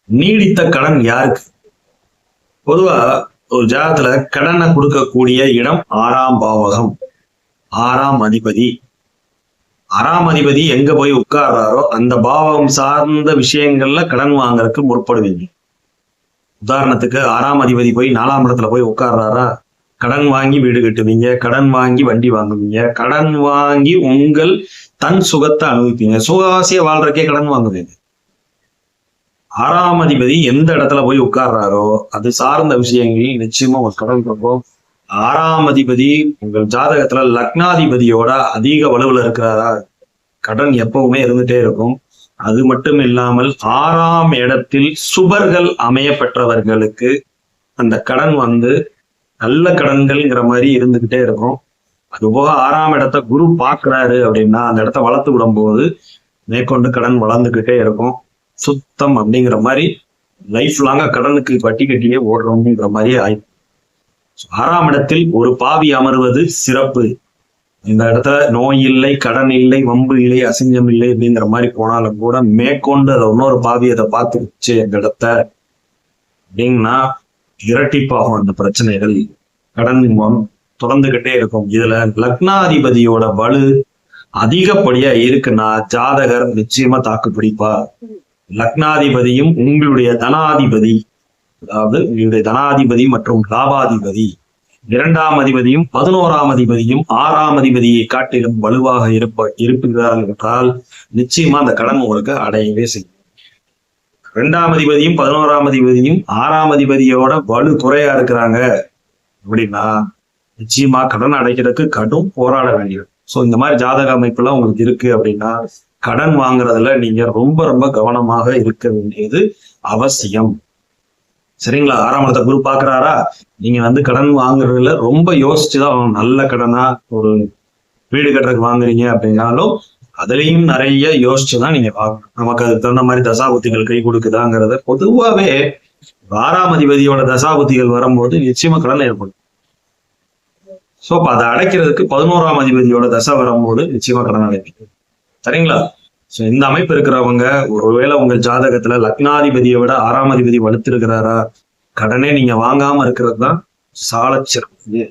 நீடித்த கடன் யாருக்கு? பொதுவா ஒரு ஜாதகத்துல கடனை கொடுக்கக்கூடிய இடம் 6ஆம் பாவகம், 6ஆம் அதிபதி. 6ஆம் அதிபதி எங்க போய் உட்கார்றாரோ அந்த பாவகம் சார்ந்த விஷயங்கள்ல கடன் வாங்குறதுக்கு முற்படுவீங்க. உதாரணத்துக்கு 6ஆம் அதிபதி போய் 4ஆம் இடத்துல போய் உட்கார்றாரா, கடன் வாங்கி வீடு கட்டுவீங்க, கடன் வாங்கி வண்டி வாங்குவீங்க, கடன் வாங்கி உங்கள் தன் சுகத்தை அனுபவிப்பீங்க. சுகவாசிய வாழ்றக்கே கடன் வாங்குவீங்க. 6ஆம் அதிபதி எந்த இடத்துல போய் உட்கார்றாரோ அது சார்ந்த விஷயங்கள் நிச்சயமா ஒரு கடன் இருக்கும். 6ஆம் அதிபதி உங்கள் ஜாதகத்துல லக்னாதிபதியோட அதிக வலுவில் இருக்கிறாரா, கடன் எப்பவுமே இருந்துட்டே இருக்கும். அது மட்டும் இல்லாமல் 6ஆம் இடத்தில் சுபர்கள் அமைய பெற்றவர்களுக்கு அந்த கடன் நல்ல கடன்கள்ங்கிற மாதிரி இருந்துகிட்டே இருக்கும். அதுபோக 6ஆம் இடத்தை குரு பார்க்கிறாரு அப்படின்னா அந்த இடத்த வளர்த்து விடும் போது மேற்கொண்டு கடன் வளர்ந்துகிட்டே இருக்கும். சுத்தம் அப்படிங்கிற மாதிரி லைஃப் லாங்கா கடனுக்கு வட்டி கட்டியே ஓடுறோம்ங்கிற மாதிரியே ஆயிடும். 6ஆம் இடத்தில் ஒரு பாவி அமர்வது சிறப்பு. இந்த இடத்துல நோய் இல்லை, கடன் இல்லை, வம்பு இல்லை, அசிங்கம் இல்லை அப்படிங்கிற மாதிரி போனாலும் கூட மேற்கொண்டு அதை இன்னொரு பாவி அதை பார்த்து வச்சு அந்த இடத்த அப்படின்னா இரட்டிப்பாகும் அந்த பிரச்சனைகள். கடன் தொடர்ந்துகிட்டே இருக்கும். இதுல லக்னாதிபதியோட வலு அதிகப்படியா இருக்குன்னா ஜாதகர் நிச்சயமா தாக்கு பிடிப்பார். லக்னாதிபதியும் உங்களுடைய தனாதிபதி, அதாவது உங்களுடைய தனாதிபதி மற்றும் லாபாதிபதி 2ஆம் அதிபதியும் 11ஆம் அதிபதியும் 6ஆம் அதிபதியை காட்டிலும் வலுவாக இருப்பார்கள் என்றால் நிச்சயமா அந்த கடன் உங்களுக்கு அடையவே செய்யும். 2ஆம் அதிபதியும் 11ஆம் அதிபதியும் 6ஆம் அதிபதியோட வலு குறையா இருக்கிறாங்க அப்படின்னா நிச்சயமா கடன் அடைக்கிறதுக்கு கடும் போராட வேண்டியது. ஸோ இந்த மாதிரி ஜாதக அமைப்புலாம் உங்களுக்கு இருக்கு அப்படின்னா கடன் வாங்குறதுல நீங்க ரொம்ப ரொம்ப கவனமாக இருக்க வேண்டியது அவசியம். சரிங்களா? 6ஆம் இடத்தை குரு பாக்குறாரா, நீங்க கடன் வாங்குறதுல ரொம்ப யோசிச்சுதான் நல்ல கடனா ஒரு வீடு கட்டுறதுக்கு வாங்குறீங்க அப்படின்னாலும் அதுலயும் நிறைய யோசிச்சுதான் நீங்க பார்க்கணும். நமக்கு அதுக்கு தகுந்த மாதிரி தசாபுத்திகள் கை கொடுக்குதாங்கிறத பொதுவாகவே 6ஆம் அதிபதியோட தசாபுத்திகள் வரும்போது நிச்சயமா கடன் ஏற்படும். ஸோ அப்ப அதை அடைக்கிறதுக்கு 11ஆம் அதிபதியோட தசை வரும்போது நிச்சயமா கடன் அடைக்கும். சரிங்களா? ஸோ இந்த அமைப்பு இருக்கிறவங்க ஒருவேளை உங்க ஜாதகத்துல லக்னாதிபதியை விட 6ஆம் அதிபதி வலுத்திருக்கிறாரா, கடனே நீங்க வாங்காம இருக்கிறது தான் சாலச்சிறப்பு.